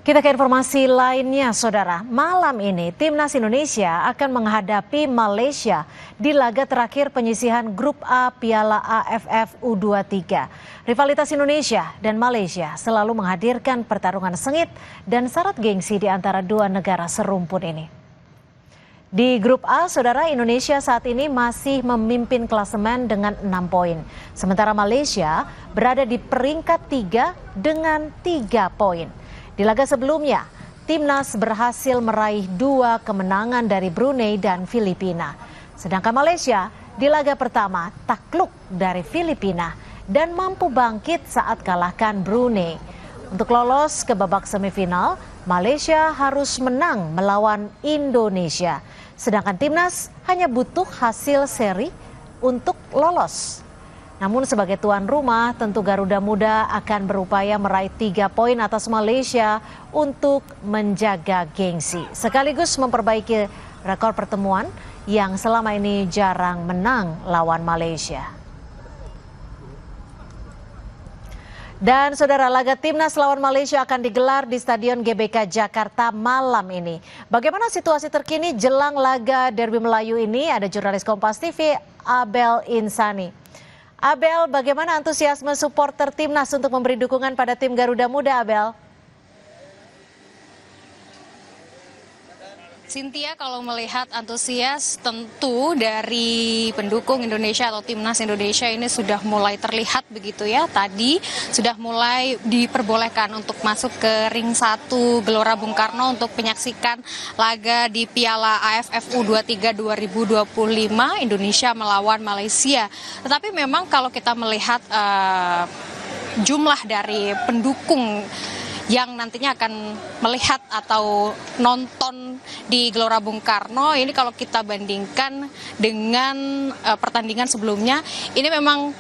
Kita ke informasi lainnya, Saudara. Malam ini, Timnas Indonesia akan menghadapi Malaysia di laga terakhir penyisihan Grup A Piala AFF U23. Rivalitas Indonesia dan Malaysia selalu menghadirkan pertarungan sengit dan syarat gengsi di antara dua negara serumpun ini. Di Grup A, Saudara, Indonesia saat ini masih memimpin klasemen dengan 6 poin. Sementara Malaysia berada di peringkat 3 dengan 3 poin. Di laga sebelumnya, Timnas berhasil meraih 2 kemenangan dari Brunei dan Filipina. Sedangkan Malaysia di laga pertama takluk dari Filipina dan mampu bangkit saat kalahkan Brunei. Untuk lolos ke babak semifinal, Malaysia harus menang melawan Indonesia. Sedangkan Timnas hanya butuh hasil seri untuk lolos. Namun sebagai tuan rumah, tentu Garuda Muda akan berupaya meraih 3 poin atas Malaysia untuk menjaga gengsi. Sekaligus memperbaiki rekor pertemuan yang selama ini jarang menang lawan Malaysia. Dan Saudara, laga Timnas lawan Malaysia akan digelar di Stadion GBK Jakarta malam ini. Bagaimana situasi terkini jelang laga Derby Melayu ini? Ada jurnalis Kompas TV, Abel Insani. Abel, bagaimana antusiasme supporter Timnas untuk memberi dukungan pada tim Garuda Muda, Abel? Cynthia, kalau melihat antusias tentu dari pendukung Indonesia atau Timnas Indonesia ini sudah mulai terlihat begitu ya. Tadi sudah mulai diperbolehkan untuk masuk ke ring 1 Gelora Bung Karno untuk menyaksikan laga di Piala AFF U23 2025 Indonesia melawan Malaysia. Tetapi memang kalau kita melihat jumlah dari pendukung yang nantinya akan melihat atau nonton di Gelora Bung Karno ini, kalau kita bandingkan dengan pertandingan sebelumnya, ini memang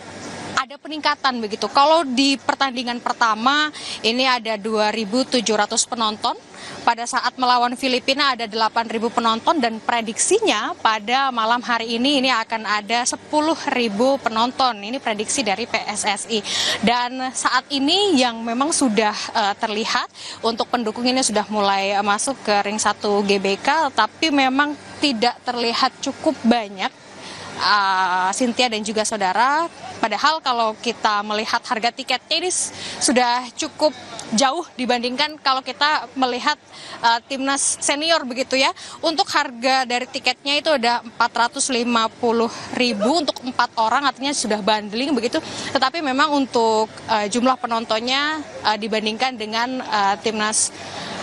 ada peningkatan begitu. Kalau di pertandingan pertama ini ada 2.700 penonton, pada saat melawan Filipina ada 8.000 penonton, dan prediksinya pada malam hari ini akan ada 10.000 penonton. Ini prediksi dari PSSI. Dan saat ini yang memang sudah terlihat untuk pendukung ini sudah mulai masuk ke ring 1 GBK, tapi memang tidak terlihat cukup banyak, Cynthia dan juga Saudara. Padahal kalau kita melihat harga tiketnya ini sudah cukup jauh dibandingkan kalau kita melihat Timnas senior begitu ya. Untuk harga dari tiketnya itu ada 450.000 untuk 4 orang, artinya sudah bundling begitu. Tetapi memang untuk jumlah penontonnya dibandingkan dengan Timnas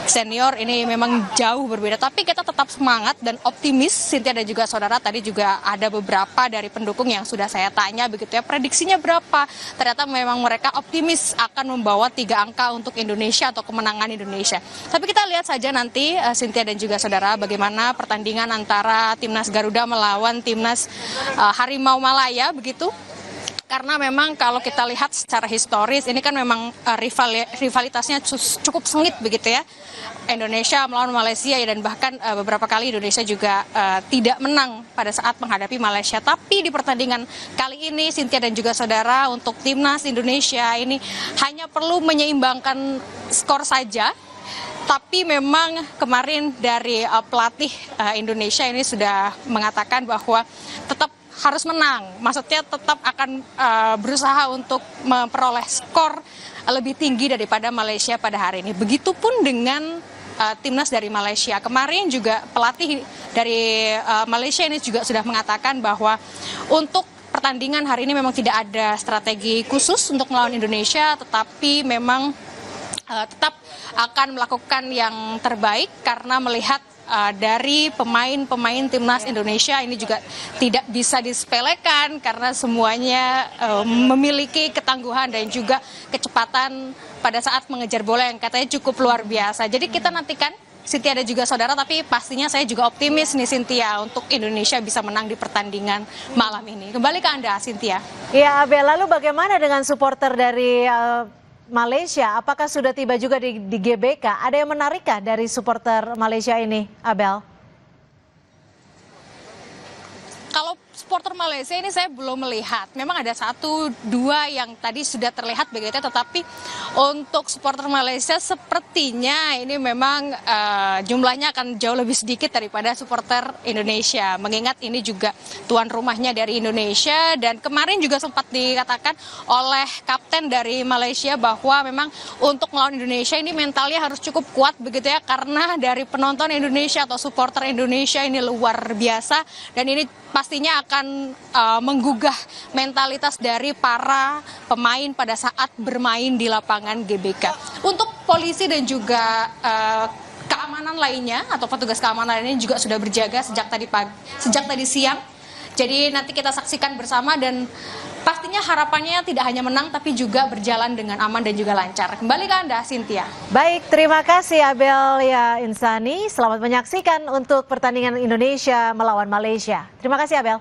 senior ini memang jauh berbeda. Tapi kita tetap semangat dan optimis, Cynthia dan juga Saudara. Tadi juga ada beberapa dari pendukung yang sudah saya tanya begitu ya, prediksinya berapa. Ternyata memang mereka optimis akan membawa 3 angka untuk Indonesia atau kemenangan Indonesia. Tapi kita lihat saja nanti, Cynthia dan juga Saudara, bagaimana pertandingan antara Timnas Garuda melawan Timnas Harimau Malaya begitu. Karena memang kalau kita lihat secara historis ini kan memang rivalitasnya cukup sengit begitu ya. Indonesia melawan Malaysia ya, dan bahkan beberapa kali Indonesia juga tidak menang pada saat menghadapi Malaysia. Tapi di pertandingan kali ini, Cynthia dan juga Saudara, untuk Timnas Indonesia ini hanya perlu menyeimbangkan skor saja. Tapi memang kemarin dari pelatih Indonesia ini sudah mengatakan bahwa tetap harus menang, maksudnya tetap akan berusaha untuk memperoleh skor lebih tinggi daripada Malaysia pada hari ini. Begitupun dengan timnas dari Malaysia. Kemarin juga pelatih dari Malaysia ini juga sudah mengatakan bahwa untuk pertandingan hari ini memang tidak ada strategi khusus untuk melawan Indonesia, tetapi memang tetap akan melakukan yang terbaik karena melihat dari pemain-pemain Timnas Indonesia ini juga tidak bisa disepelekan karena semuanya memiliki ketangguhan dan juga kecepatan pada saat mengejar bola yang katanya cukup luar biasa. Jadi kita nantikan, Cynthia dan juga Saudara, tapi pastinya saya juga optimis nih Cynthia untuk Indonesia bisa menang di pertandingan malam ini. Kembali ke Anda, Cynthia. Ya, Abel, lalu bagaimana dengan supporter dari Malaysia? Apakah sudah tiba juga di GBK? Ada yang menarikkah dari supporter Malaysia ini, Abel? Kalau supporter Malaysia ini saya belum melihat. Memang ada 1-2 yang tadi sudah terlihat begitu, tetapi untuk supporter Malaysia sepertinya ini memang jumlahnya akan jauh lebih sedikit daripada supporter Indonesia. Mengingat ini juga tuan rumahnya dari Indonesia, dan kemarin juga sempat dikatakan oleh kapten dari Malaysia bahwa memang untuk melawan Indonesia ini mentalnya harus cukup kuat begitu ya, karena dari penonton Indonesia atau supporter Indonesia ini luar biasa, dan ini pastinya akan menggugah mentalitas dari para pemain pada saat bermain di lapangan GBK. Untuk polisi dan juga keamanan lainnya atau petugas keamanan lainnya juga sudah berjaga sejak tadi siang. Jadi nanti kita saksikan bersama, dan pastinya harapannya tidak hanya menang tapi juga berjalan dengan aman dan juga lancar. Kembali ke Anda, Cynthia. Baik, terima kasih Abel ya Insani. Selamat menyaksikan untuk pertandingan Indonesia melawan Malaysia. Terima kasih Abel.